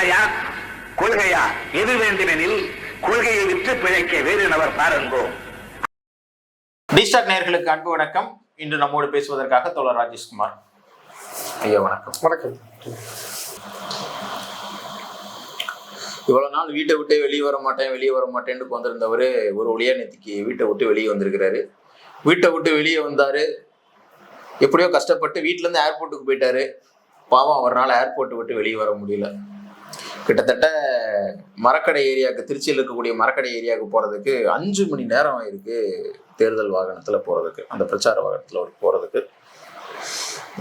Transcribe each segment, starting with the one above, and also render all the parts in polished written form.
கொள்கையா கொள்கையா எது வேண்டுமெனில் கொள்கையை விற்று பிழைக்க வேறு நபர் பாருங்கோ. டிஸ்டாக் நேயர்களுக்கு அன்பு வணக்கம். இன்று நம்மோடு பேசுவதற்காக தோழர் ராஜேஷ்குமார் ஐயா வணக்கம். வணக்கம். இவ்வளவு நாள் வீட்டை விட்டு வெளியே வர மாட்டேன்னு வந்திருந்தவர் ஒரு வழியா நேற்றுக்கு வீட்டை விட்டு வெளியே வந்திருக்கிறாரு. வீட்டை விட்டு வெளியே வந்தாரு, எப்படியோ கஷ்டப்பட்டு வீட்டுல இருந்து ஏர்போர்ட்டுக்கு போயிட்டாரு. பாவம், அவரால் ஏர்போர்ட்டை விட்டு வெளியே வர முடியல. கிட்டத்தட்ட மரக்கடை ஏரியாவுக்கு, திருச்சியில் இருக்கக்கூடிய மரக்கடை ஏரியாவுக்கு போறதுக்கு 5 மணி நேரம் ஆயிருக்கு. தேர்தல் வாகனத்துல போறதுக்கு, அந்த பிரச்சார வாகனத்துல போறதுக்கு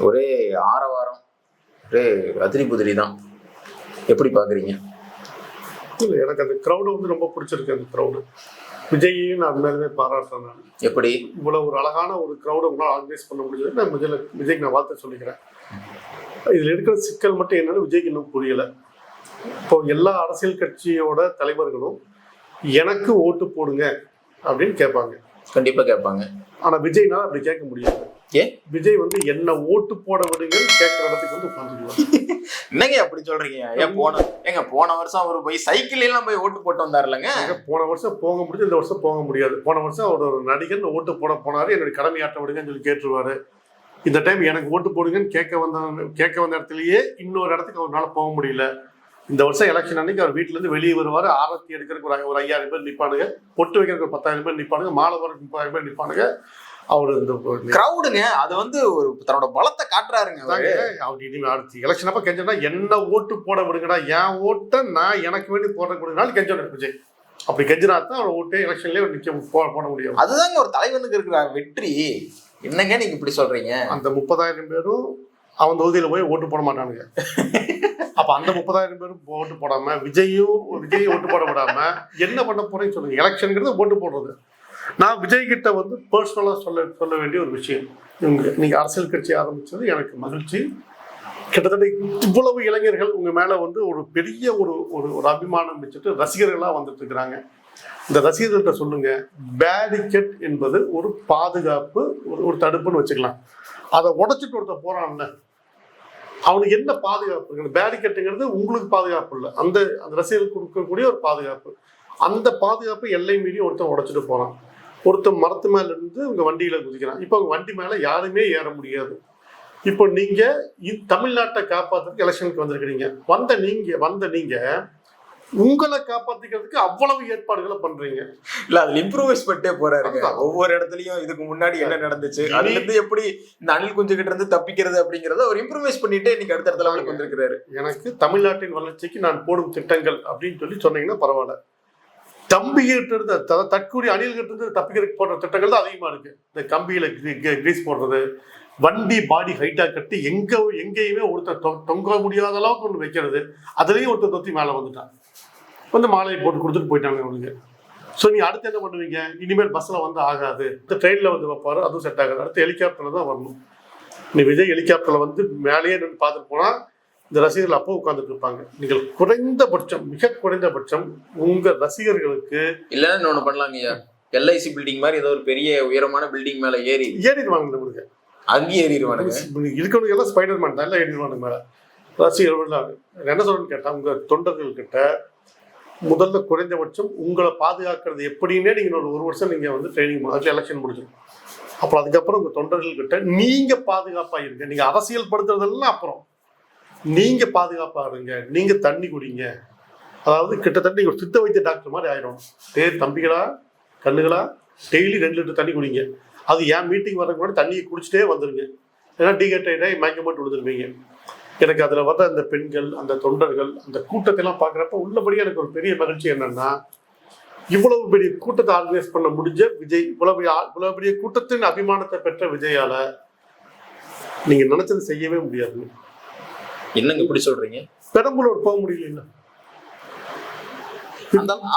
ஒரே ஆரவாரம், ஒரே அதிரி புதிரி தான். எப்படி பாக்குறீங்க? எனக்கு அந்த க்ரௌடு வந்து ரொம்ப பிடிச்சிருக்கு. அந்த க்ரௌடு விஜயையும் நான் மேலுமே பாராட்டுறேன். நான் எப்படி இவ்வளவு ஒரு அழகான ஒரு க்ரௌடை உங்களால் ஆர்கனைஸ் பண்ண முடிஞ்சது நான் விஜய்க்கு நான் வாழ்த்து சொல்லிக்கிறேன். இதில் இருக்கிற சிக்கல் மட்டும் என்னன்னு விஜய்க்கு இன்னும் புரியலை. இப்போ எல்லா அரசியல் கட்சியோட தலைவர்களும் எனக்கு ஓட்டு போடுங்க அப்படின்னு கேட்பாங்க. கண்டிப்பா கேட்பாங்க. ஆனா விஜய்னால அப்படி கேட்க முடியாது. ஏன்? விஜய் வந்து என்ன ஓட்டு போட விடுங்கன்னு கேட்கிற இடத்துக்கு வந்து உட்காந்துக்குவாங்க. என்னங்க அப்படி சொல்றீங்க? போன வருஷம் அவரு போய் சைக்கிள் எல்லாம் போய் ஓட்டு போட்டு வந்தாருலங்க. போன வருஷம் போக முடியும், இந்த வருஷம் போக முடியாது. போன வருஷம் அவர் ஒரு நடிகர் ஓட்டு போட போனாரு, என்னுடைய கடமையாற்ற விடுங்கன்னு சொல்லி கேட்டுருவாரு. இந்த டைம் எனக்கு ஓட்டு போடுங்கன்னு கேட்க வந்த இடத்துலயே இன்னொரு இடத்துக்கு அவரால் போக முடியல. இந்த வருஷம் எலெக்ஷன் அன்னைக்கு அவர் வீட்டுல இருந்து வெளியே வருவாரு. ஆரத்தி எடுக்கிறதுக்கு ஒரு 5000 பேர் நிப்பானுங்க, பொட்டு வைக்கிறதுக்கு ஒரு 10,000 பேர் நிப்பானுங்க, மாலை வரக்கு 30,000 பேர் நிப்பானுங்க. அவரு இந்த கிரௌடுங்க, அது வந்து ஒரு தன்னோட பலத்தை காட்டுறாருங்க. அவர் இனிமே அடுத்து எலெக்ஷன் அப்ப கெஞ்சனா என்ன ஓட்டு போட விடுங்கடா, என் ஓட்டை நான் எனக்கு வேண்டி போட கொடுங்கனாலும் கெஞ்சணும் விஜய். அப்படி கெஞ்சினா தான் அவர் ஓட்டே எலெக்ஷன்லயே போட முடியும். அதுதாங்க ஒரு தலைவனுக்கு இருக்கிற வெற்றி. என்னங்க நீங்க இப்படி சொல்றீங்க? அந்த 30,000 பேரும் அவன் தொகுதியில போய் ஓட்டு போட மாட்டானுங்க. அப்ப அந்த 30,000 பேரும் ஓட்டு போடாம விஜய் ஓட்டு போட விடாம என்ன பண்ண போறேன்னு சொல்லுங்க. எலெக்ஷனுங்கிறது ஓட்டு போடுறது. நான் விஜய் கிட்ட வந்து பர்சனலா சொல்ல வேண்டிய ஒரு விஷயம், நீங்க அரசியல் கட்சி ஆரம்பிச்சது எனக்கு மகிழ்ச்சி. கிட்டத்தட்ட இவ்வளவு இளைஞர்கள் உங்க மேல வந்து ஒரு பெரிய ஒரு அபிமானம் வச்சுட்டு ரசிகர்களா வந்துட்டு இருக்கிறாங்க. இந்த ரசிகர்கள்ட்ட சொல்லுங்க, பேரிகேட் என்பது ஒரு பாதுகாப்பு, ஒரு தடுப்புன்னு வச்சுக்கலாம். அதை உடைச்சிட்டு ஒருத்த போறான்ல, அவனுக்கு என்ன பாதுகாப்பு? பேரிகேட்டுங்கிறது உங்களுக்கு பாதுகாப்பு இல்லை, அந்த ரசிகர்களுக்கு கொடுக்கக்கூடிய ஒரு பாதுகாப்பு. அந்த பாதுகாப்பு எல்லை மீறி ஒருத்தன் உடைச்சிட்டு போறான். ஒருத்தன் மரத்து மேல இருந்து உங்க வண்டியில குதிக்கிறான். இப்போ உங்க வண்டி மேல யாருமே ஏற முடியாது. இப்போ நீங்க தமிழ்நாட்டை காப்பாத்துறதுக்கு எலெக்ஷனுக்கு வந்திருக்கிறீங்க. வந்த நீங்க உங்களை காப்பாத்திக்கிறதுக்கு அவ்வளவு ஏற்பாடுகளை பண்றீங்க. இல்ல, அதுல இம்ப்ரூவைஸ் பண்ணிட்டே போறாரு. ஒவ்வொரு இடத்துலயும் இதுக்கு முன்னாடி என்ன நடந்துச்சு, அதுல இருந்து எப்படி இந்த அணில் குஞ்சு கிட்ட இருந்து தப்பிக்கிறது அப்படிங்கறத ஒரு இம்ப்ரூவைஸ் பண்ணிட்டு இன்னைக்கு அடுத்த இடத்துல வந்திருக்கிறாரு. எனக்கு தமிழ்நாட்டின் வளர்ச்சிக்கு நான் போடும் திட்டங்கள் அப்படின்னு சொன்னீங்கன்னா பரவாயில்ல. தம்பிகிட்ட இருந்து தற்கூறிய அணில்கிட்ட இருந்து தப்பிக்கிறதுக்கு போடுற திட்டங்கள் தான் அதிகமா இருக்கு. இந்த கம்பியில கிரீஸ் போடுறது, வண்டி பாடி ஹைட்டா கட்டி எங்கேயுமே ஒருத்தர் தொங்க முடியாத அளவுக்கு ஒன்று வைக்கிறது, அதுலயும் ஒருத்தர் தொத்தி மேல வந்துட்டான், வந்து மாலையை போட்டு கொடுத்துட்டு போயிட்டாங்க அவனுக்கு. ஸோ நீ அடுத்து என்ன பண்ணுவீங்க? இனிமேல் பஸ்ல வந்து ஆகாது, ட்ரெயின்ல வந்து வைப்பாரு, அதுவும் செட் ஆகாது, அடுத்து ஹெலிகாப்டர்ல தான் வரணும். நீ விஜய் ஹெலிகாப்டர்ல வந்து மேலேயே நின்று பார்த்துட்டு போனா இந்த ரசிகர்கள் அப்போ உட்கார்ந்துட்டு இருப்பாங்க. நீங்கள் குறைந்தபட்சம், மிக குறைந்தபட்சம் உங்க ரசிகர்களுக்கு இல்லன்னு ஒண்ணு பண்ணலாங்க. எல்ஐசி பில்டிங் மாதிரி ஏதோ ஒரு பெரிய உயரமான பில்டிங் மேல ஏறிடுவாங்க. நம்மளுக்கு அங்கேயே ஏறிடுவானுங்க. இருக்கவங்க எல்லாம் ஸ்பைடர்மேன் தான், எல்லாம் ஏறிடுவானுங்க மேல. ரசிகர்கள் என்ன சொல்றேன்னு கேட்டா, உங்க தொண்டர்கள் கிட்ட முதல்ல குறைந்தபட்சம் உங்களை பாதுகாக்கிறது எப்படின்னே நீங்க ஒரு வருஷம் நீங்க வந்து ட்ரைனிங், அதுல எலெக்ஷன் முடிஞ்சிடும். அப்புறம் அதுக்கப்புறம் உங்க தொண்டர்கள் கிட்ட நீங்க பாதுகாப்பா இருங்க. நீங்க அரசியல் படுத்துறதெல்லாம் அப்புறம் நீங்க பாதுகாப்பா இருங்க, நீங்க தண்ணி குடிங்க. அதாவது கிட்டத்தட்ட நீங்க ஒரு சித்த வைத்திய டாக்டர் மாதிரி ஆயிடும். தம்பிகளா கண்ணுகளா டெய்லி 2 லிட்டர் தண்ணி குடிங்க. அது ஏன் மீட்டிங் வரதுக்கு முன்னாடி தண்ணியை குடிச்சிட்டே வந்துருங்க, ஏன்னா டீஹைட்ரேட் மயக்கம் போட்டு விழுந்துருவீங்க. எனக்கு அதுல வர்ற அந்த பெண்கள், அந்த தொண்டர்கள், அந்த கூட்டத்தை எல்லாம் பாக்குறப்ப உள்ளபடியே எனக்கு ஒரு பெரிய மகிழ்ச்சி என்னன்னா, இவ்வளவு பெரிய கூட்டத்தை ஆர்கனைஸ் பண்ண முடிஞ்ச விஜய், இவ்வளவு பெரிய கூட்டத்தின் அபிமானத்தை பெற்ற விஜயால நீங்க நினைச்சது செய்யவே முடியாது. என்னங்க இப்படி சொல்றீங்க? பெரம்பலூர் போக முடியல.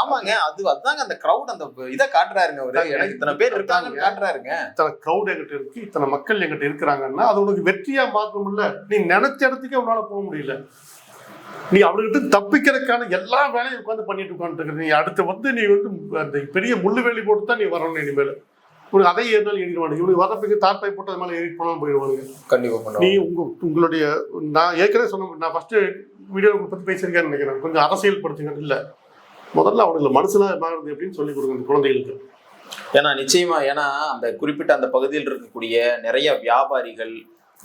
ஆமாங்க, அதுதாங்க அந்த கிரௌட் அந்த இதை காட்டுறாருங்க. அவரு எனக்கு இத்தனை பேர் இருக்காங்க காட்டுறாருங்க. இத்தனை கிரௌட் எங்கிட்ட இருக்கு, இத்தனை மக்கள் எங்கிட்ட இருக்கிறாங்கன்னா அது உனக்கு வெற்றியா மாற்றணும்ல. நீ நினைச்ச இடத்துக்கே உன்னால போக முடியல. நீ அவர்கிட்ட தப்பிக்கிறதுக்கான எல்லா வேலையும் உட்காந்து பண்ணிட்டு உட்காந்துருக்க. நீ அடுத்து வந்து நீ வந்து அந்த பெரிய முள்ளு வேலி போட்டு தான் நீ வரணும். இனிமேல் உனக்கு அதை ஏறினாலும் ஏறிடுவானுங்க. இவனுக்கு வரப்பைக்கு தார்பாய் போட்டு அது மேலே ஏறி போனாலும் போயிடுவானுங்க. கண்டிப்பா நீ பண்ணுவாங்க. உங்களுடைய நான் ஏற்கனவே சொன்ன, நான் ஃபர்ஸ்ட் வீடியோ பற்றி பேசியிருக்கேன்னு நினைக்கிறேன். கொஞ்சம் அரசியல் படுத்துங்க. இல்லை, முதல்ல அவனுக்கு மனசுலாம் மாறுது எப்படின்னு சொல்லி கொடுங்க இந்த குழந்தைகளுக்கு. ஏன்னா நிச்சயமா, ஏன்னா அந்த குறிப்பிட்ட அந்த பகுதியில் இருக்கக்கூடிய நிறைய வியாபாரிகள்,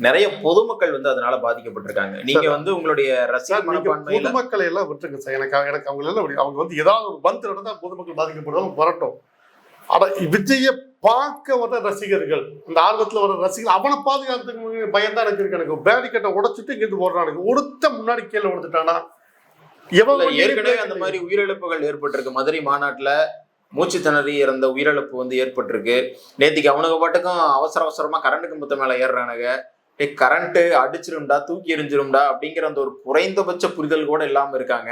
நிறைய பொதுமக்கள் வந்து அதனால பாதிக்கப்பட்டிருக்காங்க. நீங்க வந்து உங்களுடைய ரசிகர் மனப்பான்மையில பொதுமக்களை எல்லாம் விட்டுருங்க சார். எனக்கு அவங்க எல்லாம் அவங்க வந்து ஏதாவது ஒரு பந்து நடந்தா பொதுமக்கள் பாதிக்கப்படுவாங்க, வரட்டும். ஆனா விஜய பார்க்க வர ரசிகர்கள், அந்த ஆர்வத்துல வர ரசிகர்கள், அவனை பாதுகாத்துக்கு பயம்தான் எனக்கு இருக்கு. எனக்கு பேரிகேட்டை உடைச்சிட்டு இங்கிருந்து போடுறானுங்க. ஒருத்த முன்னாடி கீழே விழுந்துட்டானா ஏற்கனவே அந்த மாதிரி உயிரிழப்புகள் ஏற்பட்டிருக்கு. மதுரை மாநாட்டுல மூச்சு திணறி இறந்த உயிரிழப்பு வந்து ஏற்பட்டிருக்கு. நேத்திக்கு அவனுக்கு பாட்டுக்கும் அவசர அவசரமா கரண்ட் கம்பத்து மேல ஏறுறானுங்க. கரண்ட் அடிச்சிரும்டா, தூக்கி எரிஞ்சிரும்டா அப்படிங்கிற அந்த ஒரு குறைந்தபட்ச புரிதல் கூட இல்லாம இருக்காங்க.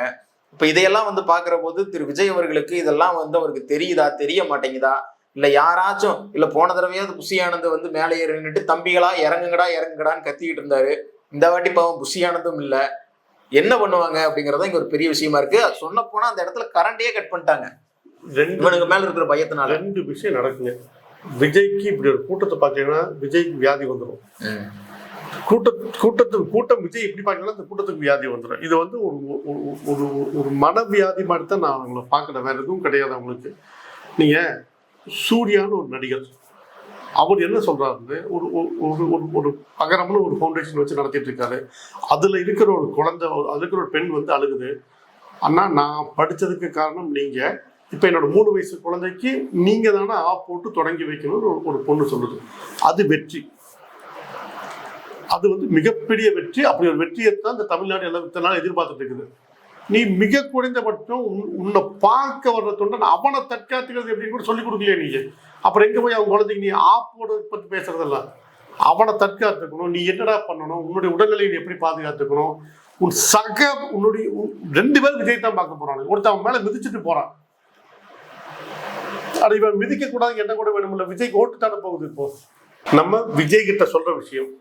இப்ப இதையெல்லாம் வந்து பாக்குற போது திரு விஜய் அவர்களுக்கு இதெல்லாம் வந்து அவருக்கு தெரியுதா, தெரிய மாட்டேங்குதா, இல்ல யாராச்சும் இல்ல போன தடவையாவது புஷி ஆனந்த் வந்து மேலே ஏறி நின்றுட்டு தம்பிகளா இறங்குங்கடா இறங்குங்கடான்னு கத்திக்கிட்டு இருந்தாரு. இந்த வாட்டி பாவம் புஷி ஆனந்தும் இல்ல, என்ன பண்ணுவாங்க அப்படிங்கறத இங்க ஒரு பெரிய விஷயமா இருக்கு. சொன்ன போனா அந்த இடத்துல கரண்டையே கட் பண்ணிட்டாங்க இவனுக்கு மேல இருக்கிற பயத்தினால. 2 விஷயம் நடக்குங்க. விஜய்க்கு இப்படி ஒரு கூட்டத்தை பார்த்தீங்கன்னா விஜய்க்கு வியாதி வந்துடும். கூட்டம் விஜய் எப்படி பார்க்கலாம், இந்த கூட்டத்துக்கு வியாதி வந்துடும். இது வந்து ஒரு ஒரு மனவியாதி மாதிரி தான் நான் அவங்களை பார்க்குறேன். வேற எதுவும் கிடையாது அவங்களுக்கு. நீங்க சூர்யான்னு ஒரு நடிகர், அவர் என்ன சொல்றாரு, ஒரு ஒரு பகரம்னு ஒரு ஃபவுண்டேஷன் வச்சு நடத்திட்டு இருக்காரு. அதுல இருக்கிற ஒரு குழந்தை, அதுல இருக்கிற ஒரு பெண் வந்து அழுகுது, அண்ணா நான் படிச்சதுக்கு காரணம் நீங்க, இப்ப என்னோட 3 வயசு குழந்தைக்கு நீங்க தானே போட்டு தொடங்கி வைக்கணும்னு ஒரு பொண்ணு சொல்லுது. அது வெற்றி, அது வந்து மிகப்பெரிய வெற்றி. அப்படி ஒரு வெற்றியை தான் இந்த தமிழ்நாடு எல்லாம் இத்தனை நாள் எதிர்பார்த்துட்டு இருக்குது. நீ மிக குறைந்தபட்சம் உன்னை பார்க்க வர்ற தொண்டன் அவனை தற்காத்துக்கிறது எப்படின்னு கூட சொல்லிக் கொடுக்கலையே நீங்க. அப்புறம் எங்க போய் அவன் குழந்தைக்கு நீ ஆப்போட பத்தி பேசுறதெல்லாம், அவனை தற்காத்துக்கணும். நீ என்னடா பண்ணணும், உன்னுடைய உடல்நிலையை நீ எப்படி பாதுகாத்துக்கணும். உன் சக உன்னுடைய 2 பேர் விஜய் தான் பார்க்க போறாங்க. ஒருத்தன் அவன் மேல மிதிச்சுட்டு போறான், அது இவன் மிதிக்க கூடாது என்ன கூட வேணும்ல. விஜய்க்கு ஓட்டு தானே போகுது. இப்போ நம்ம விஜய் கிட்ட சொல்ற விஷயம்,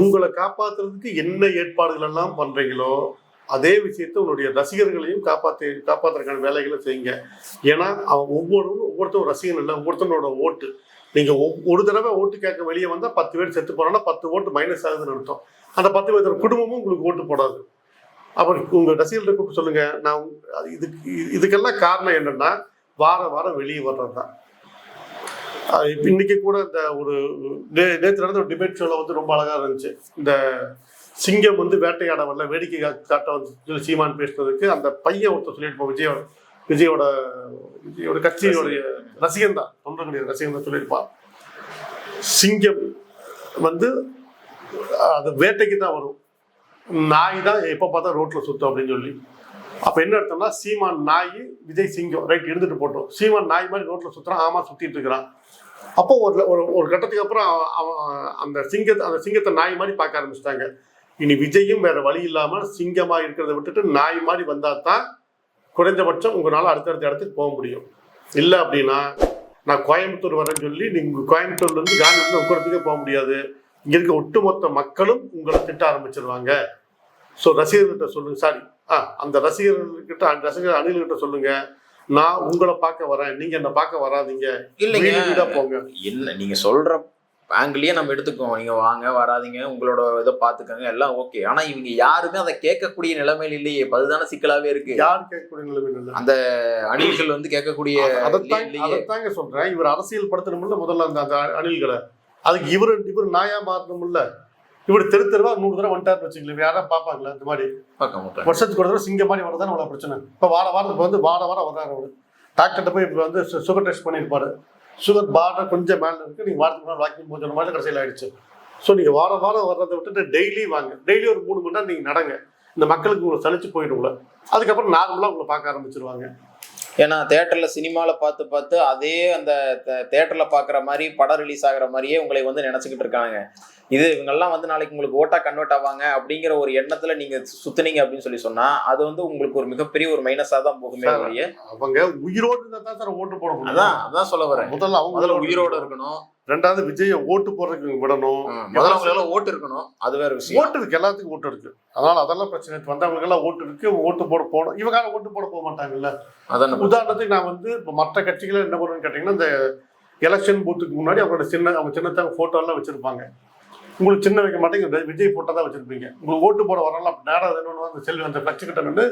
உங்களை காப்பாத்துறதுக்கு என்ன ஏற்பாடுகள் எல்லாம் பண்றீங்களோ அதே விஷயத்த உன்னுடைய ரசிகர்களையும் காப்பாத்துறதுக்கான வேலைகளை செய்யுங்க. ஏன்னா அவன் ஒவ்வொருத்தரும் ரசிகன் இல்லை, ஒவ்வொருத்தனோட ஓட்டு. நீங்க ஒரு தடவை ஓட்டு கேட்க வெளியே வந்தா 10 பேர் செத்து போறான்னா 10 ஓட்டு மைனஸ் ஆகுதுன்னு அர்த்தம். அந்த 10 பேர் குடும்பமும் உங்களுக்கு ஓட்டு போடாது. அப்புறம் உங்க ரசிகர்களை கூப்பிட்டு சொல்லுங்க. நான் இதுக்கெல்லாம் காரணம் என்னன்னா வாரம் வெளியே வர்றதுதான். இன்னைக்கு கூட இந்த ஒரு நேற்று நடந்த ஒரு டிபேட் ஷோல வந்து ரொம்ப அழகா இருந்துச்சு. இந்த சிங்கம் வந்து வேட்டையாட வரல, வேடிக்கை காட்ட வந்து சீமான் பேசுறதுக்கு அந்த பையன் ஒருத்தர் சொல்லியிருப்போம். விஜயோட கட்சியோடைய ரசிகன் தான், தொண்டர் கிடையாது, ரசிகன் தான் சொல்லியிருப்பான். சிங்கம் வந்து அது வேட்டைக்கு தான் வரும், நாய் தான் எப்போ பார்த்தா ரோட்ல சுத்தம் அப்படின்னு சொல்லி. அப்ப என்ன அர்த்தம்னா, சீமான் நாய், விஜய் சிங்கம், ரைட் இருந்துட்டு போட்டோம். சீமான் நாய் மாதிரி ரோட்ல சுத்துறான், ஆமா சுத்திட்டு இருக்கிறான். அப்போ ஒரு கட்டத்துக்கு அப்புறம் அந்த சிங்கத்தை நாய் மாதிரி பார்க்க ஆரம்பிச்சிட்டாங்க. இனி விஜயும் வேற வழி இல்லாம சிங்கமா இருக்கிறத விட்டுட்டு நாய் மாதிரி வந்தா தான் குறைந்தபட்சம் உங்களால அடுத்தடுத்த இடத்துக்கு போக முடியும். இல்லை அப்படின்னா நான் கோயம்புத்தூர் வரேன்னு சொல்லி நீங்க கோயம்புத்தூர்ல இருந்து காந்தியில உட்கறதுக்கே போக முடியாது. இங்க இருக்க ஒட்டுமொத்த மக்களும் உங்களை திட்ட ஆரம்பிச்சிருவாங்க. ஸோ ரசிகர்கிட்ட சொல்லுங்க, அந்த ரசிகர் அணில்கிட்ட சொல்லுங்க, நான் உங்களை பார்க்க வரேன், நீங்க என்ன பார்க்க வராதீங்க, இல்லைங்க போங்க. இல்ல நீங்க சொல்ற ஆங்கிலேயே நம்ம எடுத்துக்கோம், நீங்க வாங்க வராதிங்க, உங்களோட இதை பாத்துக்கோங்க, எல்லாம் ஓகே. ஆனா இவங்க யாருமே அதை கேட்கக்கூடிய நிலைமையில இல்லையே. அதுதானே சிக்கலாவே இருக்கு. யாரும் கேட்கக்கூடிய நிலைமையில இல்லை. அந்த அணில்கள் வந்து கேட்கக்கூடிய அதைத்தாங்க சொல்றேன். இவர் அரசியல் படுத்தணும்ல முதல்ல அந்த அணில்களை. அதுக்கு இவர் நாயா மாற்றணும்ல. இவர் தெருவா 100 தடவை வந்துட்டாருன்னு வச்சுக்கல, யாராவது பார்ப்பாங்களா? இந்த மாதிரி வருஷத்துக்கு ஒரு தடவை சிங்கம் மாதிரி வரதானே அவ்வளோ பிரச்சனை. இப்போ வாரத்துக்கு வந்து வாரம் வர்றாரு அவரு. டாக்டர்கிட்ட போய் இப்போ வந்து சுகர் டெஸ்ட் பண்ணியிருப்பாரு. சுகர் பார்டர் கொஞ்சம் மேலே இருக்கு, நீங்கள் வாரத்துக்கு முன்னாடி வாக்கிங் போகிற மாதிரி கடைசியில் ஆயிடுச்சு. ஸோ நீங்கள் வாரம் வர்றதை விட்டுட்டு டெய்லி வாங்க. டெய்லி ஒரு 3 மணி நேரம் நீங்கள் நடங்க. இந்த மக்களுக்கு உங்களை சலிச்சு போயிடும்ல. அதுக்கப்புறம் நார்மலாக உங்களை பார்க்க ஆரம்பிச்சிருவாங்க. ஏன்னா தேட்டர்ல சினிமால பார்த்து அதே அந்த தேட்டர்ல பாக்குற மாதிரி படம் ரிலீஸ் ஆகுற மாதிரியே உங்களை வந்து நினைச்சுக்கிட்டு இருக்காங்க. இது இவங்கெல்லாம் வந்து நாளைக்கு உங்களுக்கு ஓட்டா கன்வெர்ட் ஆவாங்க அப்படிங்கிற ஒரு எண்ணத்துல நீங்க சுத்துனீங்க அப்படின்னு சொல்லி சொன்னா அது வந்து உங்களுக்கு ஒரு மிகப்பெரிய ஒரு மைனஸா தான் போகுமே. அவங்க உயிரோடு தான் சார் ஓட்டு போட முடியும். அதான் சொல்ல வரேன். முதல்ல அவங்க உயிரோட இருக்கணும். 2வது விஜய ஓட்டு போடுறதுக்கு விடணும். முதல்ல ஓட்டு இருக்கணும், அது வேற விஷயம். ஓட்டு இருக்கு, எல்லாத்துக்கும் ஓட்டு இருக்கு. அதனால அதெல்லாம் பிரச்சனை. வந்தவங்களுக்கு எல்லாம் ஓட்டு இருக்கு, ஓட்டு போடணும். இவங்க ஓட்டு போட போக மாட்டாங்கல்ல. உதாரணத்துக்கு நான் வந்து இப்போ மற்ற கட்சிகளை என்ன பண்ணுவேன்னு கேட்டீங்கன்னா, இந்த எலெக்ஷன் பூத்துக்கு முன்னாடி அவங்க சின்னத்தாங்க போட்டோ எல்லாம் வச்சிருப்பாங்க. உங்களுக்கு சின்ன வைக்க மாட்டேங்க, விஜய் போட்டோ தான் வச்சிருப்பீங்க. உங்களுக்கு ஓட்டு போட வரலாம் நேரம் என்னன்னு அந்த செல்ஃபி அந்த ஃபிளக்ஸ் கிட்ட நின்று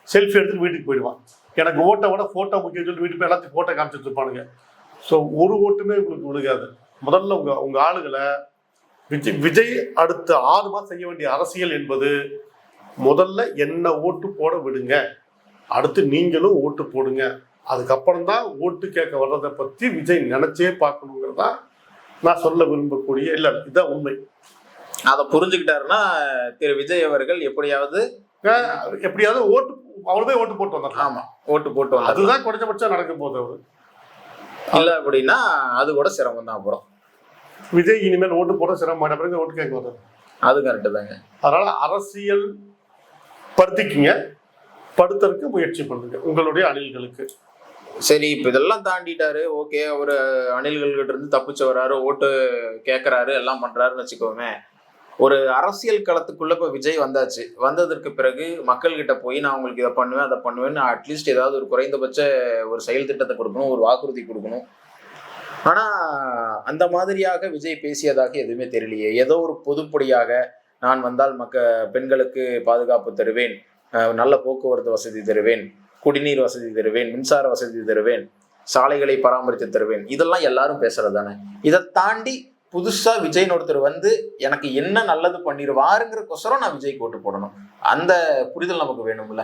செல்ஃபி எடுத்துட்டு வீட்டுக்கு போயிடுவான். எனக்கு ஓட்டை விட போட்டோ முக்கியம் சொல்லிட்டு வீட்டுக்கு போய் எல்லாத்தையும் போட்டோ காமிச்சிட்டு இருப்பானுங்க. ஸோ ஒரு ஓட்டுமே உங்களுக்கு விழுகாது. முதல்ல உங்க ஆளுகளை விஜய் அடுத்த 6 மாதம் செய்ய வேண்டிய அரசியல் என்பது முதல்ல என்ன ஓட்டு போட விடுங்க, அடுத்து நீங்களும் ஓட்டு போடுங்க, அதுக்கப்புறம் தான் ஓட்டு கேட்க வர்றதை பற்றி விஜய் நினைச்சே பார்க்கணுங்கிறதா நான் சொல்ல விரும்பக்கூடிய இல்லை, இதுதான் உண்மை. அதை புரிஞ்சுக்கிட்டாருன்னா திரு விஜய் அவர்கள் எப்படியாவது ஓட்டு அவ்வளவே ஓட்டு போட்டு வந்தார். ஆமா, ஓட்டு போட்டு வந்தார். அதுதான் குறைஞ்சபட்சம் நடக்க போகுது. அவரு இல்லை அப்படின்னா அது கூட சிரமம் தான். அப்புறம் விஜய் இனிமேல் ஓட்டு போட சிரமமான பிறகு ஓட்டு கேட்க வர்றது அது கரெக்டு தாங்க. அதனால அரசியல் படுத்திக்கிங்க, படுத்தறதுக்கு முயற்சி பண்ணுங்க உங்களுடைய அணில்களுக்கு. சரி, இப்போ இதெல்லாம் தாண்டிட்டாரு, ஓகே, அவர் அணில்கள்கிட்ட இருந்து தப்பிச்சு வர்றாரு, ஓட்டு கேட்கறாரு, எல்லாம் பண்றாருன்னு வச்சுக்கோமே. ஒரு அரசியல் களத்துக்குள்ள இப்போ விஜய் வந்தாச்சு. வந்ததற்கு பிறகு மக்கள்கிட்ட போய் நான் உங்களுக்கு இதை பண்ணுவேன் அதை பண்ணுவேன்னு அட்லீஸ்ட் ஏதாவது ஒரு குறைந்தபட்ச ஒரு செயல் திட்டத்தை கொடுக்கணும், ஒரு வாக்குறுதி கொடுக்கணும். ஆனா அந்த மாதிரியாக விஜய் பேசியதாக எதுவுமே தெரியலையே. ஏதோ ஒரு பொதுப்படியாக நான் வந்தால் பெண்களுக்கு பாதுகாப்பு தருவேன், நல்ல போக்குவரத்து வசதி தருவேன், குடிநீர் வசதி தருவேன், மின்சார வசதி தருவேன், சாலைகளை பராமரித்து தருவேன், இதெல்லாம் எல்லாரும் பேசுறது தானே. இதை தாண்டி புதுசா விஜய்னு ஒருத்தர் வந்து எனக்கு என்ன நல்லது பண்ணிடுவாருங்கிறக்கொசரம் நான் விஜய்க்கு ஓட்டு போடணும், அந்த புரிதல் நமக்கு வேணும்ல.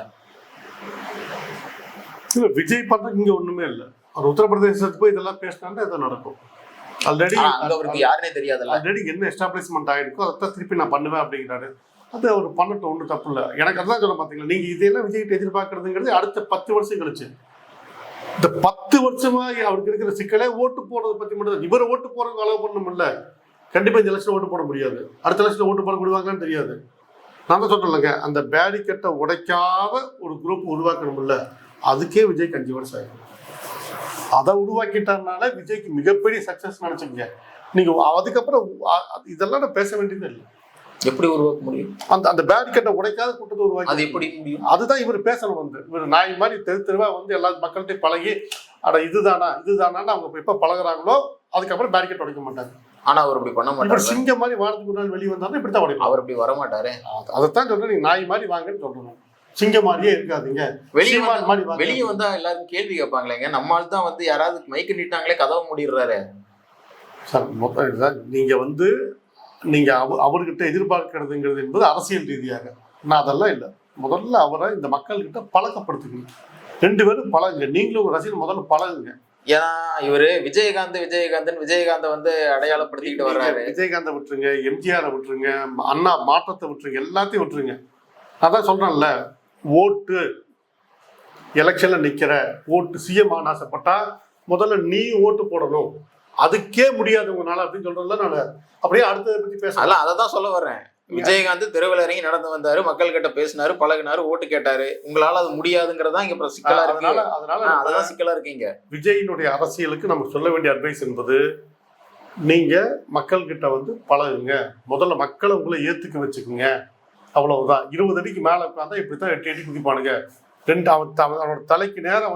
இல்ல, விஜய் பண்றதுக்கு இங்க ஒண்ணுமே இல்லை. அவர் உத்தரப்பிரதேசத்துக்கு போய் இதெல்லாம் பேசினா இதை நடக்கும். ஆல்ரெடி அவருக்கு யாருன்னே தெரியாதுல்ல. ஆல்ரெடி என்ன எஸ்டாப்ளிஷ்மெண்ட் ஆகிருக்கோ அதை திருப்பி நான் பண்ணுவேன் அப்படிங்கிறாரு. அது அவர் பண்ணட்டும், ஒன்றும் தப்பு இல்லை. எனக்கு அதான் சொல்ல பார்த்தீங்களா, நீங்க இதெல்லாம் விஜய்கிட்ட எதிர்பார்க்கறதுங்கிறது அடுத்த 10 வருஷம் கழிச்சு. இந்த 10 வருஷமா அவருக்கு இருக்கிற சிக்கலே ஓட்டு போடுறதை பத்தி மட்டும். இவரை ஓட்டு போறதுக்கு அளவு பண்ணணும் இல்லை, கண்டிப்பா இந்த எலெக்ஷன் ஓட்டு போட முடியாது, அடுத்த எலெக்ஷன் ஓட்டு போட விடுவாங்கன்னு தெரியாது. நான் தான் சொல்றேன்லங்க, அந்த பேரிக்கெட்டை உடைக்காத ஒரு குரூப் உருவாக்கணும் இல்லை, அதுக்கே விஜய் 5 வருஷம் ஆகும். அதை உருவாக்கிட்டனால விஜய்க்கு மிகப்பெரிய சக்சஸ் நினைச்சுங்க. நீங்க அதுக்கப்புறம் இதெல்லாம் நான் பேச வேண்டியது இல்லை. எப்படி உருவாக்க முடியும்? அந்த பேரிகேட்டை உடைக்காத கூட்டத்தை உருவாக்கி அது எப்படி முடியும்? அதுதான் இவர் பேசணும். இவர் நாய் மாதிரி தெருவா எல்லா மக்கள்கிட்ட பழகி அட இதுதானா அவங்க எப்ப பழகுறாங்களோ அதுக்கப்புறம் பேரிகேட் உடைக்க மாட்டாங்க. ஆனா அவர் இப்படி பண்ண மாட்டாரு. இவர் சிங்கம் மாதிரி வாரத்துக்கு முன்னாடி வெளியே வந்தாலும் இப்படித்தான் உடைப்பார். அவர் இப்படி வர மாட்டாரு. அதைத்தான் சொல்றேன், நீங்க நாய் மாதிரி வாங்கன்னு சொல்லணும், சிங்கம் மாதிரியே இருக்காதீங்க. வெளியே வந்தா எல்லாரும் கேள்வி கேட்பாங்களேங்க, நம்மால் தான் யாராவது மைக்கு நீட்டாங்களே கதவை மூடிடுறாரு சார். நீங்க அவர்கிட்ட எதிர்பார்க்கிறதுங்கிறது என்பது அரசியல் ரீதியாக. நான் அதெல்லாம் இல்லை. முதல்ல அவரை இந்த மக்கள்கிட்ட பழக்கப்படுத்துங்க, 2 பேரும் பழகுங்க. நீங்களும் ஒரு ரசிகர் முதல்ல பழகுங்க. ஏன்னா இவரு விஜயகாந்த் அடையாளப்படுத்திக்கிட்டு வர்றாரு. விஜயகாந்தை விட்டுருங்க, எம்ஜிஆரை விட்டுருங்க, அண்ணா மாற்றத்தை விட்டுருங்க, எல்லாத்தையும் விட்டுருங்க. அதான் சொல்றேன்ல, ஓட்டு எலெக்ஷன்ல நிக்கிற ஓட்டு சிஎம் ஆசைப்பட்டா முதல்ல நீ ஓட்டு போடணும். அதுக்கே முடியாது உங்களால அப்படின்னு சொல்றதுல நான் அப்படியே அடுத்ததை பத்தி பேசலாம். அதை தான் சொல்ல வர்றேன். விஜயகாந்த் தெருவில் இறங்கி நடந்து வந்தாரு, மக்கள் கிட்ட பேசினாரு, பழகினாரு, ஓட்டு கேட்டாரு. உங்களால அது முடியாதுங்கிறதா இங்க சிக்கலா இருக்கு. அதனால சிக்கலா இருக்கீங்க. விஜயினுடைய அரசியலுக்கு நமக்கு சொல்ல வேண்டிய அட்வைஸ் என்பது, நீங்க மக்கள் கிட்ட பழகுங்க. முதல்ல மக்களை உங்களை ஏத்துக்க வச்சுக்குங்க, அவ்வளவுதான். 20 அடிக்கு மேல உட்கார்ந்தா இப்படித்தான் 8 அடி குதிப்பானுங்க. அவனோட தலைக்கு நேரம்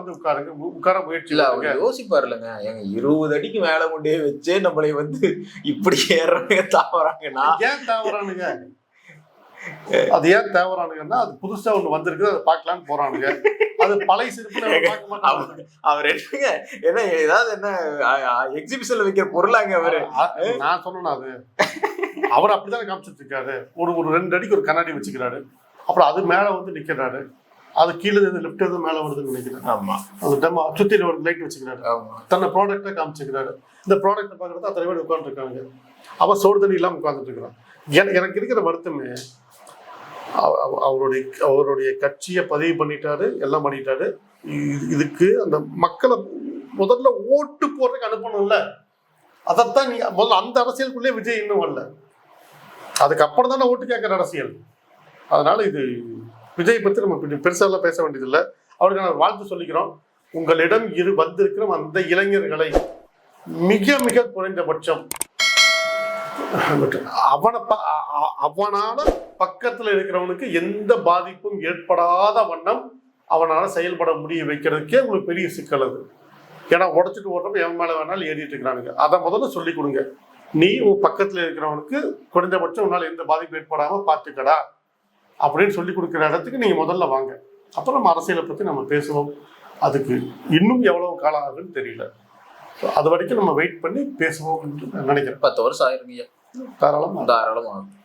உட்கார முயற்சி இல்ல. அவர் யோசிப்பாரு இல்லைங்க, எங்க 20 அடிக்கு மேல கொண்டே வச்சே நம்மளை இப்படி ஏறானுங்க தாவறாங்கன்னா ஏன் தாவறானுங்க? அது ஏன் தேவறானுங்கன்னா, அது புதுசா ஒண்ணு வந்திருக்கு, அதை பார்க்கலான்னு போறானுங்க. அது பழைய சிறப்பு. அவர் என்ன ஏதாவது என்ன எக்ஸிபிஷன்ல வைக்கிற பொருளாங்க அவரு. நான் சொன்னேன்னா அது அவர் அப்படிதான் காமிச்சிட்டு இருக்காரு. ஒரு 2 அடிக்கு ஒரு கண்ணாடி வச்சுக்கிறாரு, அப்புறம் அது மேல நிக்கிறாரு, அது கீழே லிப்ட் எதுவும் மேல வருதுன்னு நினைக்கிறேன். ஆமா, அந்த டைம் சுத்தி ஒரு லைட் வச்சுக்கிறாரு, தன்னை ப்ராடக்டா காமிச்சுக்கிறாரு. இந்த ப்ராடக்ட்டை பாக்குறது அத்தனை பேர் உட்கார்ந்து இருக்காங்க. அவன் சோறு தண்ணி இல்லாம உட்கார்ந்துட்டு இருக்கிறான். எனக்கு இருக்கிற வருத்தமே, அவருடைய கட்சியை பதிவு பண்ணிட்டாரு, எல்லாம் பண்ணிட்டாரு. இதுக்கு அந்த மக்களை முதல்ல ஓட்டு போடுறதுக்கு அனுப்பணும்ல. அதைத்தான் நீ முதல்ல அந்த அரசியலுக்குள்ளே விஜய் இன்னும் வரல. அதுக்கப்புறம் தானே ஓட்டு கேட்கிற அரசியல். அதனால இது விஜய் பத்தி நம்ம பெருசாலாம் பேச வேண்டியதில்லை. அவருக்கு நான் வாழ்த்து சொல்லிக்கிறோம். உங்களிடம் வந்திருக்கிற அந்த இளைஞர்களை மிக மிக குறைந்தபட்சம் அவனால பக்கத்துல இருக்கிறவனுக்கு எந்த பாதிப்பும் ஏற்படாத வண்ணம் அவனால செயல்பட முடிய வைக்கிறதுக்கே உங்களுக்கு பெரிய சிக்கல். அது ஏன்னா உடச்சிட்டு ஓடுறப்ப எவன் மேலே வேணாலும் ஏறிட்டு இருக்கிறானுங்க. அதை முதல்ல சொல்லி கொடுங்க. நீ உன் பக்கத்தில் இருக்கிறவனுக்கு குறைந்தபட்சம் உன்னால் எந்த பாதிப்பு ஏற்படாமல் பார்த்துக்கடா அப்படின்னு சொல்லி கொடுக்குற இடத்துக்கு நீங்கள் முதல்ல வாங்க. அப்புறம் நம்ம அரசியலை பற்றி நம்ம பேசுவோம். அதுக்கு இன்னும் எவ்வளவு காலம் ஆகுன்னு தெரியல. அது வரைக்கும் நம்ம வெயிட் பண்ணி பேசுவோம் நினைக்கிறேன். 10 வருஷம் ஆயிருங்க. தாராளமாக தாராளமாக.